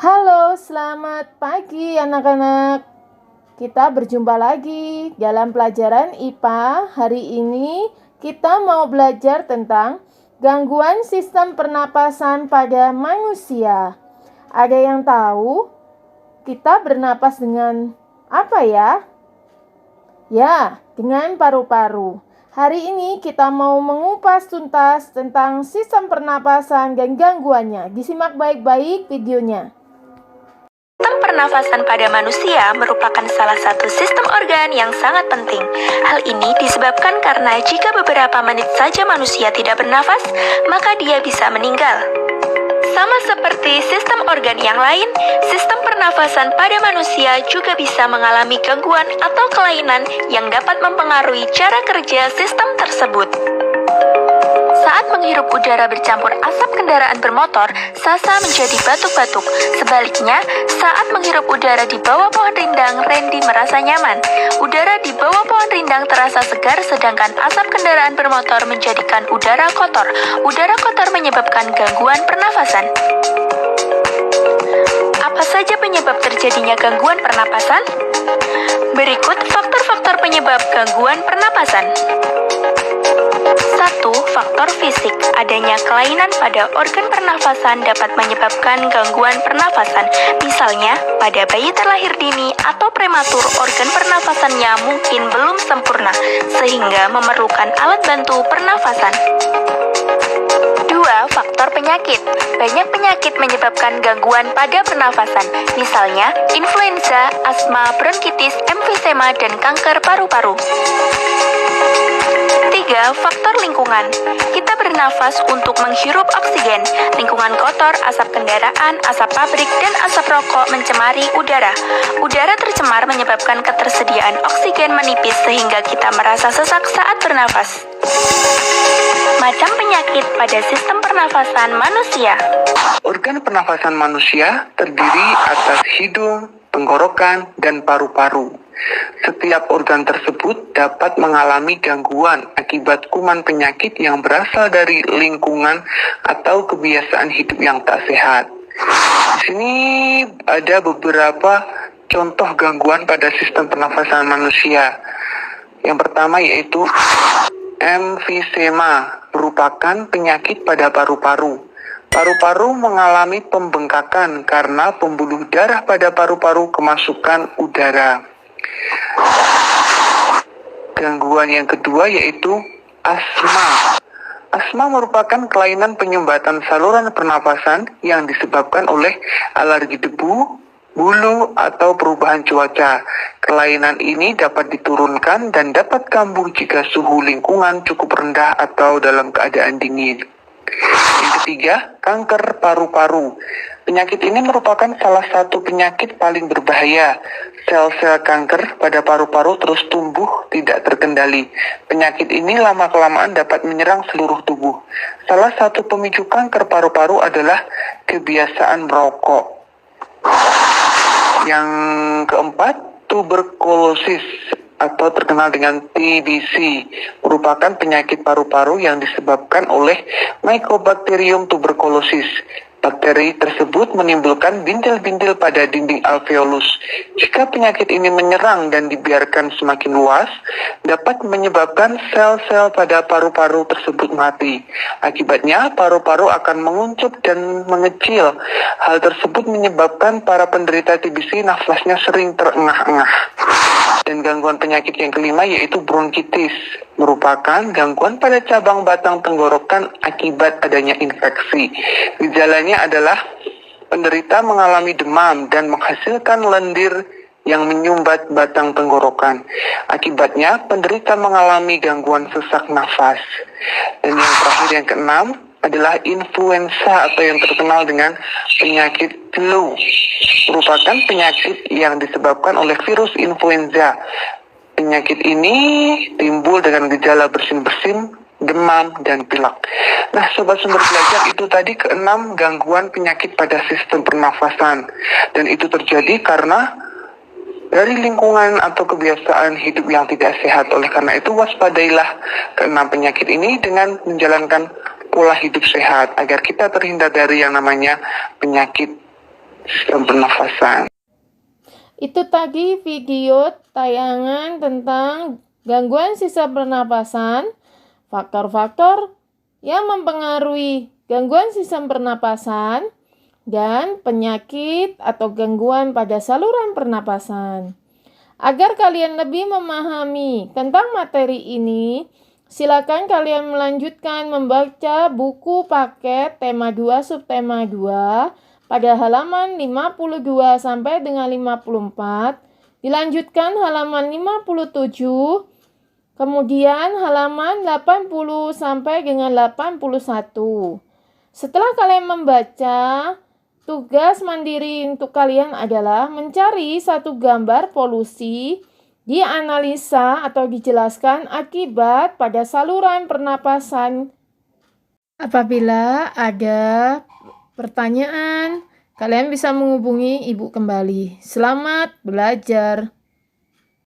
Halo, selamat pagi anak-anak. Kita berjumpa lagi dalam pelajaran IPA. Hari ini kita mau belajar tentang gangguan sistem pernapasan pada manusia. Ada yang tahu kita bernapas dengan apa ya? Ya, dengan paru-paru. Hari ini kita mau mengupas tuntas tentang sistem pernapasan dan gangguannya. Disimak baik-baik videonya. Sistem pernafasan pada manusia merupakan salah satu sistem organ yang sangat penting. Hal ini disebabkan karena jika beberapa menit saja manusia tidak bernafas, maka dia bisa meninggal. Sama seperti sistem organ yang lain, sistem pernafasan pada manusia juga bisa mengalami gangguan atau kelainan yang dapat mempengaruhi cara kerja sistem tersebut. Saat menghirup udara bercampur asap kendaraan bermotor, Sasa menjadi batuk-batuk. Sebaliknya, saat menghirup udara di bawah pohon rindang, Randy merasa nyaman. Udara di bawah pohon rindang terasa segar, sedangkan asap kendaraan bermotor menjadikan udara kotor. Udara kotor menyebabkan gangguan pernafasan. Apa saja penyebab terjadinya gangguan pernapasan? Berikut faktor-faktor penyebab gangguan pernapasan. 1. Faktor fisik. Adanya kelainan pada organ pernafasan dapat menyebabkan gangguan pernafasan. Misalnya, pada bayi terlahir dini atau prematur, organ pernafasannya mungkin belum sempurna, sehingga memerlukan alat bantu pernafasan. 2. Faktor penyakit. Banyak penyakit menyebabkan gangguan pada pernafasan, misalnya influenza, asma, bronkitis, emfisema, dan kanker paru-paru. 3. Faktor lingkungan. Kita bernafas untuk menghirup oksigen. Lingkungan kotor, asap kendaraan, asap pabrik, dan asap rokok mencemari udara. Udara tercemar menyebabkan ketersediaan oksigen menipis sehingga kita merasa sesak saat bernafas. Macam penyakit pada sistem pernafasan manusia. Organ pernafasan manusia terdiri atas hidung, tenggorokan, dan paru-paru. Setiap organ tersebut dapat mengalami gangguan akibat kuman penyakit yang berasal dari lingkungan atau kebiasaan hidup yang tak sehat. Di sini ada beberapa contoh gangguan pada sistem pernafasan manusia. Yang pertama yaitu emfisema, merupakan penyakit pada paru-paru. Paru-paru mengalami pembengkakan karena pembuluh darah pada paru-paru kemasukan udara. Gangguan yang kedua yaitu asma. Asma merupakan kelainan penyumbatan saluran pernapasan yang disebabkan oleh alergi debu, bulu, atau perubahan cuaca. Kelainan ini dapat diturunkan dan dapat kambuh jika suhu lingkungan cukup rendah atau dalam keadaan dingin. Yang ketiga, kanker paru-paru. Penyakit ini merupakan salah satu penyakit paling berbahaya. Sel-sel kanker pada paru-paru terus tumbuh tidak terkendali. Penyakit ini lama-kelamaan dapat menyerang seluruh tubuh. Salah satu pemicu kanker paru-paru adalah kebiasaan merokok. Yang keempat, tuberkulosis atau terkenal dengan TBC, merupakan penyakit paru-paru yang disebabkan oleh Mycobacterium tuberculosis. Bakteri tersebut menimbulkan bintil-bintil pada dinding alveolus. Jika penyakit ini menyerang dan dibiarkan semakin luas, dapat menyebabkan sel-sel pada paru-paru tersebut mati. Akibatnya, paru-paru akan menguncup dan mengecil. Hal tersebut menyebabkan para penderita TBC nafasnya sering terengah-engah. Dan gangguan penyakit yang kelima yaitu bronkitis, merupakan gangguan pada cabang batang tenggorokan akibat adanya infeksi. Gejalanya adalah penderita mengalami demam dan menghasilkan lendir yang menyumbat batang tenggorokan. Akibatnya, penderita mengalami gangguan sesak nafas. Dan yang terakhir, yang keenam, adalah influenza atau yang terkenal dengan penyakit flu. Merupakan penyakit yang disebabkan oleh virus influenza. Penyakit ini timbul dengan gejala bersin-bersin, demam, dan pilek. Nah, sobat sumber belajar, itu tadi keenam gangguan penyakit pada sistem pernafasan. Dan itu terjadi karena dari lingkungan atau kebiasaan hidup yang tidak sehat. Oleh karena itu, waspadailah keenam penyakit ini dengan menjalankan pola hidup sehat agar kita terhindar dari yang namanya penyakit sistem pernafasan. Itu tadi video tayangan tentang gangguan sistem pernapasan, faktor-faktor yang mempengaruhi gangguan sistem pernapasan, dan penyakit atau gangguan pada saluran pernapasan. Agar kalian lebih memahami tentang materi ini, silakan kalian melanjutkan membaca buku paket tema 2 subtema 2 pada halaman 52 sampai dengan 54, dilanjutkan halaman 57, kemudian halaman 80 sampai dengan 81. Setelah kalian membaca, tugas mandiri untuk kalian adalah mencari satu gambar polusi, dianalisa atau dijelaskan akibat pada saluran pernapasan. Apabila ada pertanyaan, kalian bisa menghubungi ibu kembali. Selamat belajar.